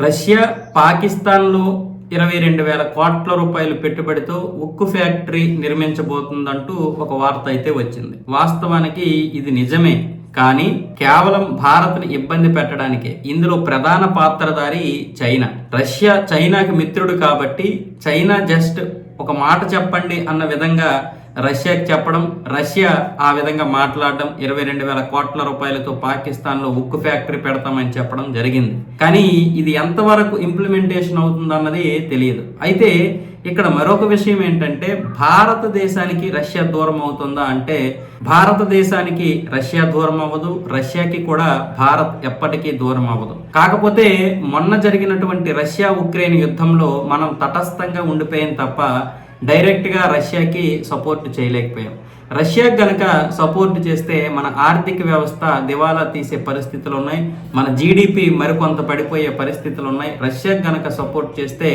Russia పాకిస్తాన్లో 22,000 కోట్ల రూపాయలు పెట్టుబడితో ఉక్కు ఫ్యాక్టరీ నిర్మించబోతుందంటూ ఒక వార్త అయితే వచ్చింది. వాస్తవానికి ఇది నిజమే, కానీ కేవలం భారత్ని ఇబ్బంది పెట్టడానికే. ఇందులో ప్రధాన పాత్రధారి చైనా. రష్యా చైనాకి మిత్రుడు కాబట్టి చైనా జస్ట్ ఒక మాట చెప్పండి అన్న విధంగా రష్యాకి చెప్పడం, రష్యా ఆ విధంగా మాట్లాడడం, 22,000 కోట్ల రూపాయలతో పాకిస్తాన్లో ఉక్కు ఫ్యాక్టరీ పెడతామని చెప్పడం జరిగింది. కానీ ఇది ఎంతవరకు ఇంప్లిమెంటేషన్ అవుతుందన్నది తెలియదు. అయితే ఇక్కడ మరొక విషయం ఏంటంటే, భారతదేశానికి రష్యా దూరం అవుతుందా అంటే భారతదేశానికి రష్యా దూరం అవ్వదు, రష్యాకి కూడా భారత్ ఎప్పటికీ దూరం అవ్వదు. కాకపోతే మొన్న జరిగినటువంటి రష్యా ఉక్రెయిన్ యుద్ధంలో మనం తటస్థంగా ఉండిపోయాం తప్ప డైరెక్ట్గా రష్యాకి సపోర్ట్ చేయలేకపోయాం. రష్యాకి గనక సపోర్ట్ చేస్తే మన ఆర్థిక వ్యవస్థ దివాలా తీసే పరిస్థితులు ఉన్నాయి, మన జీడిపి మరికొంత పడిపోయే పరిస్థితులు ఉన్నాయి. రష్యాకి గనక సపోర్ట్ చేస్తే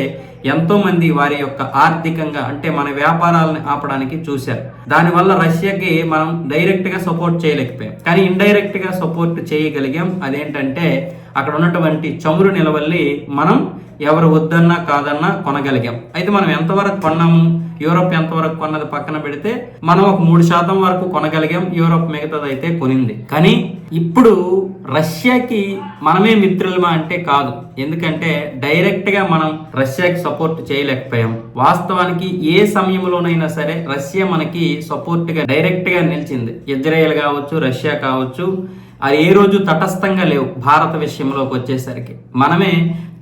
ఎంతోమంది వారి యొక్క ఆర్థికంగా అంటే మన వ్యాపారాలను ఆపడానికి చూశారు. దానివల్ల రష్యాకి మనం డైరెక్ట్గా సపోర్ట్ చేయలేకపోయాం, కానీ ఇండైరెక్ట్గా సపోర్ట్ చేయగలిగాం. అదేంటంటే అక్కడ ఉన్నటువంటి చమురు నిలవల్లి మనం ఎవరు వద్దన్నా కాదన్నా కొనగలిగాం. అయితే మనం ఎంతవరకు కొన్నాము, యూరోప్ ఎంతవరకు కొన్నది పక్కన పెడితే మనం ఒక 3% వరకు కొనగలిగాం, యూరోప్ మిగతాది అయితే కొనింది. కానీ ఇప్పుడు రష్యాకి మనమే మిత్రులమా అంటే కాదు, ఎందుకంటే డైరెక్ట్గా మనం రష్యాకి సపోర్ట్ చేయలేకపోయాం. వాస్తవానికి ఏ సమయంలోనైనా సరే రష్యా మనకి సపోర్ట్గా డైరెక్ట్గా నిలిచింది. ఇజ్రాయెల్ కావచ్చు, రష్యా కావచ్చు, అది ఏ రోజు తటస్థంగా లేవు. భారత విషయంలోకి వచ్చేసరికి మనమే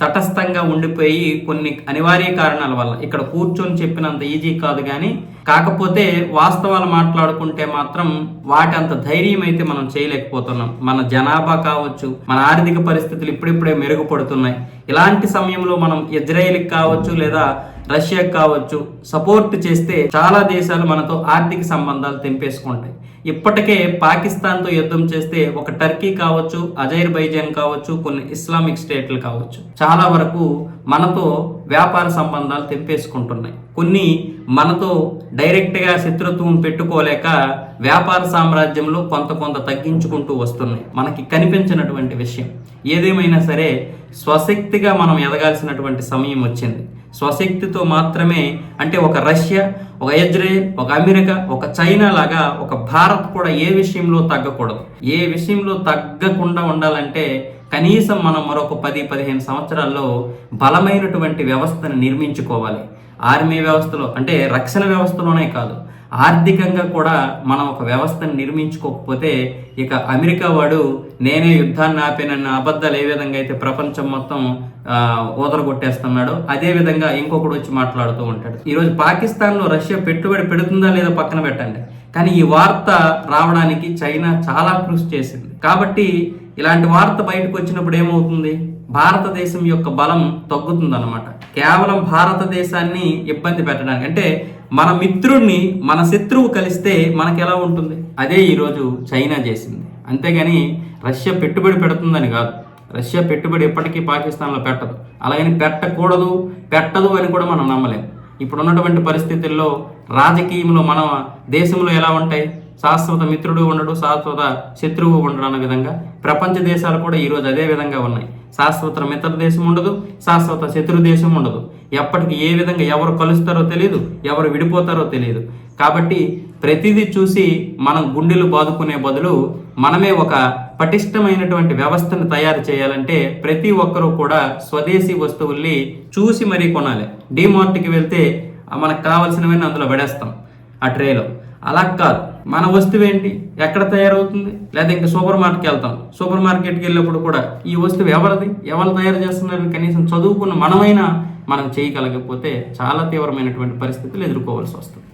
తటస్థంగా ఉండిపోయి కొన్ని అనివార్య కారణాల వల్ల ఇక్కడ కూర్చొని చెప్పినంత ఈజీ కాదు. కానీ కాకపోతే వాస్తవాలు మాట్లాడుకుంటే మాత్రం వాటి అంత ధైర్యం అయితే మనం చేయలేకపోతున్నాం. మన జనాభా కావచ్చు, మన ఆర్థిక పరిస్థితులు ఇప్పుడిప్పుడే మెరుగుపడుతున్నాయి. ఇలాంటి సమయంలో మనం ఇజ్రాయెల్కి కావచ్చు లేదా రష్యాకి కావచ్చు సపోర్ట్ చేస్తే చాలా దేశాలు మనతో ఆర్థిక సంబంధాలు తెంపేసుకుంటాయి. ఇప్పటికే పాకిస్తాన్తో యుద్ధం చేస్తే ఒక టర్కీ కావచ్చు, అజర్బైజాన్ కావచ్చు, కొన్ని ఇస్లామిక్ స్టేట్లు కావచ్చు చాలా వరకు మనతో వ్యాపార సంబంధాలు తెంపేసుకుంటున్నాయి. కొన్ని మనతో డైరెక్ట్గా శత్రుత్వం పెట్టుకోలేక వ్యాపార సామ్రాజ్యంలో కొంత తగ్గించుకుంటూ వస్తున్నాయి. మనకి కనిపించినటువంటి విషయం ఏదేమైనా సరే స్వశక్తిగా మనం ఎదగాల్సినటువంటి సమయం వచ్చింది. స్వశక్తితో మాత్రమే అంటే ఒక రష్యా, ఒక ఇజ్రాయెల్, ఒక అమెరికా, ఒక చైనా లాగా ఒక భారత్ కూడా ఏ విషయంలో తగ్గకూడదు. ఏ విషయంలో తగ్గకుండా ఉండాలంటే కనీసం మనం మరొక 10-15 సంవత్సరాల్లో బలమైనటువంటి వ్యవస్థను నిర్మించుకోవాలి. ఆర్మీ వ్యవస్థలో అంటే రక్షణ వ్యవస్థలోనే కాదు, ఆర్థికంగా కూడా మనం ఒక వ్యవస్థను నిర్మించుకోకపోతే ఇక అమెరికా వాడు నేనే యుద్ధాన్ని ఆపేనన్న అబద్ధాలు ఏ విధంగా అయితే ప్రపంచం మొత్తం ఓదరగొట్టేస్తున్నాడో అదే విధంగా ఇంకొకడు వచ్చి మాట్లాడుతూ ఉంటాడు. ఈరోజు పాకిస్తాన్లో రష్యా పెట్టుబడి పెడుతుందా లేదా పక్కన పెట్టండి, కానీ ఈ వార్త రావడానికి చైనా చాలా కృషి చేసింది. కాబట్టి ఇలాంటి వార్త బయటకు వచ్చినప్పుడు ఏమవుతుంది, భారతదేశం యొక్క బలం తగ్గుతుందన్నమాట. కేవలం భారతదేశాన్ని ఇబ్బంది పెట్టడానికి అంటే మన మిత్రుడిని మన శత్రువు కలిస్తే మనకు ఎలా ఉంటుంది, అదే ఈరోజు చైనా చేసింది. అంతేగాని రష్యా పెట్టుబడి పెడుతుందని కాదు. రష్యా పెట్టుబడి ఎప్పటికీ పాకిస్తాన్లో పెట్టదు, అలాగని పెట్టదు అని కూడా మనం నమ్మలేం. ఇప్పుడు ఉన్నటువంటి పరిస్థితుల్లో రాజకీయంలో మన దేశంలో ఎలా ఉంటాయి, శాశ్వత మిత్రుడు ఉండడు, శాశ్వత శత్రువు ఉండడు అన్న విధంగా ప్రపంచ దేశాలు కూడా ఈరోజు అదే విధంగా ఉన్నాయి. శాశ్వత మిత్ర దేశం ఉండదు, శాశ్వత శత్రు దేశం ఉండదు. ఎప్పటికీ ఏ విధంగా ఎవరు కలుస్తారో తెలియదు, ఎవరు విడిపోతారో తెలియదు. కాబట్టి ప్రతిదీ చూసి మనం గుండెలు బాదుకునే బదులు మనమే ఒక పటిష్టమైనటువంటి వ్యవస్థను తయారు చేయాలంటే ప్రతి ఒక్కరూ కూడా స్వదేశీ వస్తువుల్ని చూసి మరీ కొనాలి. డిమార్ట్కి వెళ్తే మనకు కావాల్సినవన్నీ అందులో పడేస్తాం ఆ ట్రేలో. అలా కాదు, మన వస్తువు ఏంటి, ఎక్కడ తయారవుతుంది, లేదా ఇంకా సూపర్ మార్కెట్కి వెళ్తాం, సూపర్ మార్కెట్కి వెళ్ళినప్పుడు కూడా ఈ వస్తువు ఎవరిది, ఎవరు తయారు చేస్తున్నారు, కనీసం చదువుకున్న మనమైనా మనం చేయగలకపోతే చాలా తీవ్రమైనటువంటి పరిస్థితులు ఎదుర్కోవాల్సి వస్తుంది.